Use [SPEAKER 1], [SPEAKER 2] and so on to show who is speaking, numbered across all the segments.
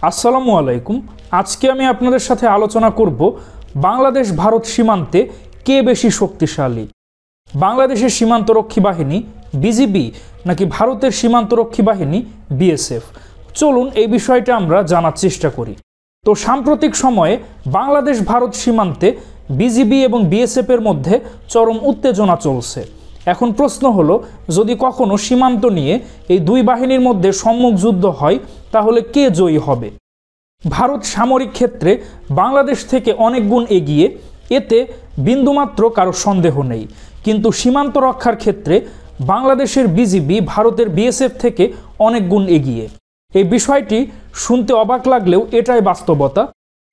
[SPEAKER 1] আসসালামু আলাইকুম। আজকে আমি আপনাদের সাথে আলোচনা করব বাংলাদেশ ভারত সীমান্তে কে বেশি শক্তিশালী, বাংলাদেশের সীমান্তরক্ষী বাহিনী বিজিবি নাকি ভারতের সীমান্তরক্ষী বাহিনী বিএসএফ। চলুন এই বিষয়টা আমরা জানার চেষ্টা করি। তো সাম্প্রতিক সময়ে বাংলাদেশ ভারত সীমান্তে বিজিবি এবং বিএসএফ এর মধ্যে চরম উত্তেজনা চলছে। এখন প্রশ্ন হলো, যদি কখনো সীমান্ত নিয়ে এই দুই বাহিনীর মধ্যে সম্মুখ যুদ্ধ হয় তাহলে কে জয়ী হবে? ভারত সামরিক ক্ষেত্রে বাংলাদেশ থেকে অনেক গুণ এগিয়ে, এতে বিন্দুমাত্র কারো সন্দেহ নেই। কিন্তু সীমান্ত রক্ষার ক্ষেত্রে বাংলাদেশের বিজিবি ভারতের বিএসএফ থেকে অনেক গুণ এগিয়ে। এই বিষয়টি শুনতে অবাক লাগলেও এটাই বাস্তবতা।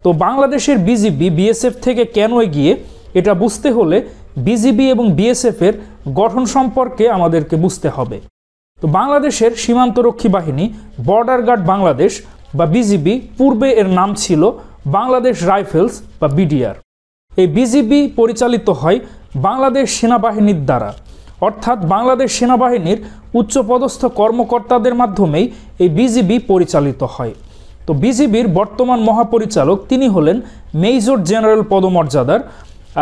[SPEAKER 1] তো বাংলাদেশের বিজিবি বিএসএফ থেকে কেন এগিয়ে, এটা বুঝতে হলে বিজিবি এবং বিএসএফ এর গঠন সম্পর্কে আমাদেরকে বুঝতে হবে। তো বাংলাদেশের সীমান্তরক্ষী বাহিনী বর্ডার গার্ড বাংলাদেশ বা বিজিবি, পূর্বে এর নাম ছিল বাংলাদেশ রাইফেলস বা বিডিআর। এই বিজিবি পরিচালিত হয় বাংলাদেশ সেনাবাহিনীর দ্বারা, অর্থাৎ বাংলাদেশ সেনাবাহিনীর উচ্চপদস্থ কর্মকর্তাদের মাধ্যমেই এই বিজিবি পরিচালিত হয়। তো বিজিবির বর্তমান মহাপরিচালক তিনি হলেন মেজর জেনারেল পদমর্যাদার।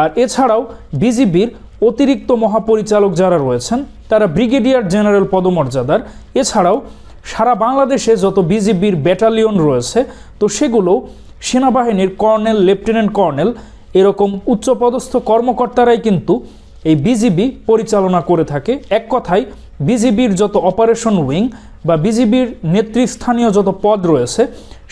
[SPEAKER 1] আর এছাড়াও বিজিবির অতিরিক্ত মহাপরিচালক যারা রয়েছেন তারা ব্রিগেডিয়ার জেনারেল পদমর্যাদার। এছাড়াও সারা বাংলাদেশে যত বিজিবির ব্যাটালিয়ন রয়েছে তো সেগুলো সেনাবাহিনীর কর্নেল, লেফটেন্যান্ট কর্নেল এরকম উচ্চপদস্থ কর্মকর্তারাই কিন্তু এই বিজিবি পরিচালনা করে থাকে। এক কথায় বিজিবির যত অপারেশন উইং বা বিজিবির নেতৃস্থানীয় যত পদ রয়েছে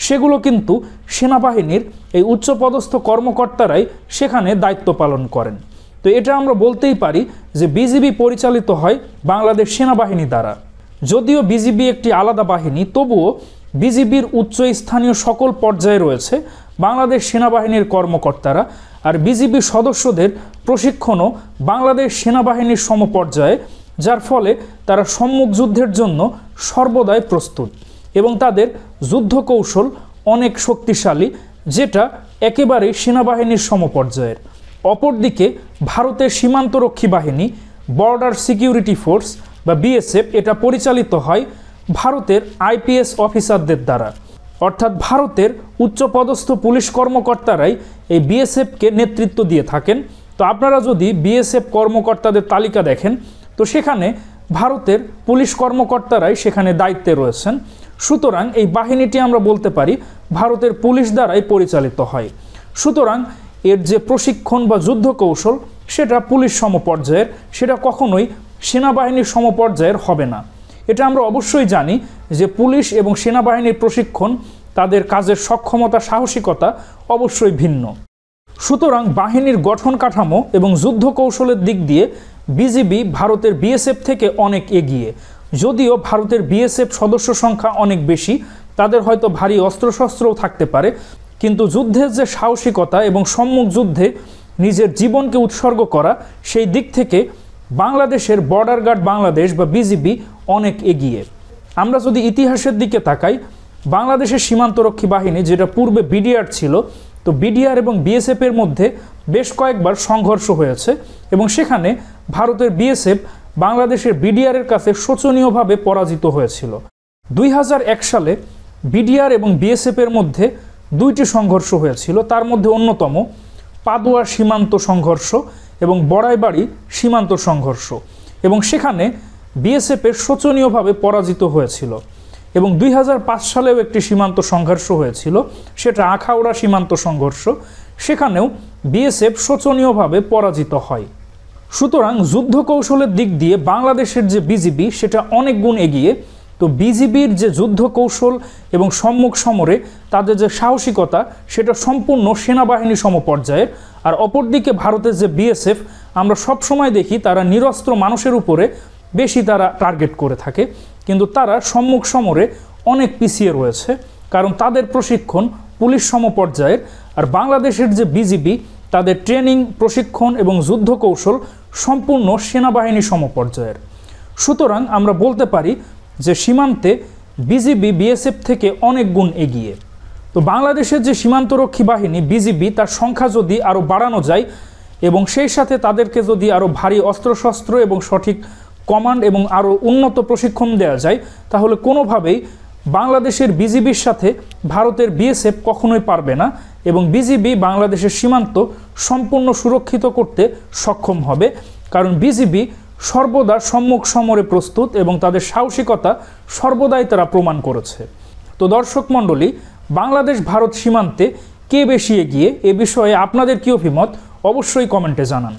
[SPEAKER 1] সেগুলো কিন্তু সেনাবাহিনীর এই উচ্চপদস্থ কর্মকর্তারাই সেখানে দায়িত্ব পালন করেন। তো এটা আমরা বলতেই পারি যে বিজিবি পরিচালিত হয় বাংলাদেশ সেনাবাহিনী দ্বারা। যদিও বিজিবি একটি আলাদা বাহিনী, তবুও বিজিবির উচ্চস্থানীয় সকল পর্যায়ে রয়েছে বাংলাদেশ সেনাবাহিনীর কর্মকর্তারা। আর বিজিবি সদস্যদের প্রশিক্ষণও বাংলাদেশ সেনাবাহিনীর সমপর্যায়ে, যার ফলে তারা সম্মুখ যুদ্ধের জন্য সর্বদাই প্রস্তুত এবং তাদের যুদ্ধ কৌশল অনেক শক্তিশালী, যেটা একেবারেই সেনাবাহিনীর সমপর্যায়ের। অপরদিকে ভারতের সীমান্তরক্ষী বাহিনী বর্ডার সিকিউরিটি ফোর্স বা বিএসএফ, এটা পরিচালিত হয় ভারতের আইপিএস অফিসারদের দ্বারা, অর্থাৎ ভারতের উচ্চপদস্থ পুলিশ কর্মকর্তারাই এই বিএসএফকে নেতৃত্ব দিয়ে থাকেন। তো আপনারা যদি বিএসএফ কর্মকর্তাদের তালিকা দেখেন তো সেখানে ভারতের পুলিশ কর্মকর্তারাই সেখানে দায়িত্বে রয়েছেন। সুতরাং এই বাহিনীটি আমরা বলতে পারি ভারতের পুলিশ দ্বারাই পরিচালিত হয়। সুতরাং এর যে প্রশিক্ষণ বা যুদ্ধ কৌশল সেটা পুলিশ সমপর্যায়ের, সেটা কখনোই সেনাবাহিনীর সমপর্যায়ের হবে না। এটা আমরা অবশ্যই জানি যে পুলিশ এবং সেনাবাহিনীর প্রশিক্ষণ, তাদের কাজের সক্ষমতা, সাহসিকতা অবশ্যই ভিন্ন। সুতরাং বাহিনীর গঠন কাঠামো এবং যুদ্ধ কৌশলের দিক দিয়ে বিজিবি ভারতের বিএসএফ থেকে অনেক এগিয়ে। যদিও ভারতের বিএসএফ সদস্য সংখ্যা অনেক বেশি, তাদের হয়তো ভারী অস্ত্রশস্ত্রও থাকতে পারে, কিন্তু যুদ্ধের যে সাহসিকতা এবং সম্মুখ যুদ্ধে নিজের জীবনকে উৎসর্গ করা, সেই দিক থেকে বাংলাদেশের বর্ডার গার্ড বাংলাদেশ বা বিজিবি অনেক এগিয়ে। আমরা যদি ইতিহাসের দিকে তাকাই, বাংলাদেশের সীমান্তরক্ষী বাহিনী যেটা পূর্বে বিডিআর ছিল, তো বিডিআর এবং বিএসএফ এর মধ্যে বেশ কয়েকবার সংঘর্ষ হয়েছে এবং সেখানে ভারতের বিএসএফ বাংলাদেশের বিডিআর এর কাছে শোচনীয়ভাবে পরাজিত হয়েছিল। 2001 সালে বিডিআর এবং বিএসএফ এর মধ্যে দুইটি সংঘর্ষ হয়েছিল। তার মধ্যে অন্যতম পাদুয়া সীমান্ত সংঘর্ষ এবং বড়াইবাড়ি সীমান্ত সংঘর্ষ, এবং সেখানে বিএসএফ এর শোচনীয়ভাবে পরাজিত হয়েছিল। এবং 2005 সালেও একটি সীমান্ত সংঘর্ষ হয়েছিল, সেটা আখাউড়া সীমান্ত সংঘর্ষ, সেখানেও বিএসএফ শোচনীয়ভাবে পরাজিত হয়। সুতরাং যুদ্ধ কৌশলের দিক দিয়ে বাংলাদেশের যে বিজিবি সেটা অনেক গুণ এগিয়ে। তো বিজিবির যে যুদ্ধ কৌশল এবং সম্মুখ সমরে তাদের যে সাহসিকতা সেটা সম্পূর্ণ সেনাবাহিনী সমপর্যায়ের। আর অপরদিকে ভারতের যে বিএসএফ, আমরা সবসময় দেখি তারা নিরস্ত্র মানুষের উপরে বেশি তারা টার্গেট করে থাকে, কিন্তু তারা সম্মুখ সমরে অনেক পিছিয়ে রয়েছে, কারণ তাদের প্রশিক্ষণ পুলিশ সমপর্যায়ের। আর বাংলাদেশের যে বিজিবি, তাদের ট্রেনিং, প্রশিক্ষণ এবং যুদ্ধ কৌশল সম্পূর্ণ সেনাবাহিনী সমপর্যায়ের। সুতরাং আমরা বলতে পারি যে সীমান্তে বিজিবি বিএসএফ থেকে অনেক গুণ এগিয়ে। তো বাংলাদেশের যে সীমান্তরক্ষী বাহিনী বিজিবি, তার সংখ্যা যদি আরও বাড়ানো যায় এবং সেই সাথে তাদেরকে যদি আরও ভারী অস্ত্রশস্ত্র এবং সঠিক কমান্ড এবং আরও উন্নত প্রশিক্ষণ দেওয়া যায়, তাহলে কোনোভাবেই বাংলাদেশের বিজিবির সাথে ভারতের বিএসএফ কখনোই পারবে না এবং বিজিবি বাংলাদেশের সীমান্ত সম্পূর্ণ সুরক্ষিত করতে সক্ষম হবে, কারণ বিজিবি সর্বদা সম্মুখ সমরে প্রস্তুত এবং তাদের সাহসিকতা সর্বদাই তারা প্রমাণ করেছে। তো দর্শক মণ্ডলী, বাংলাদেশ ভারত সীমান্তে কে বেশি এগিয়ে এ বিষয়ে আপনাদের কী অভিমত অবশ্যই কমেন্টে জানান।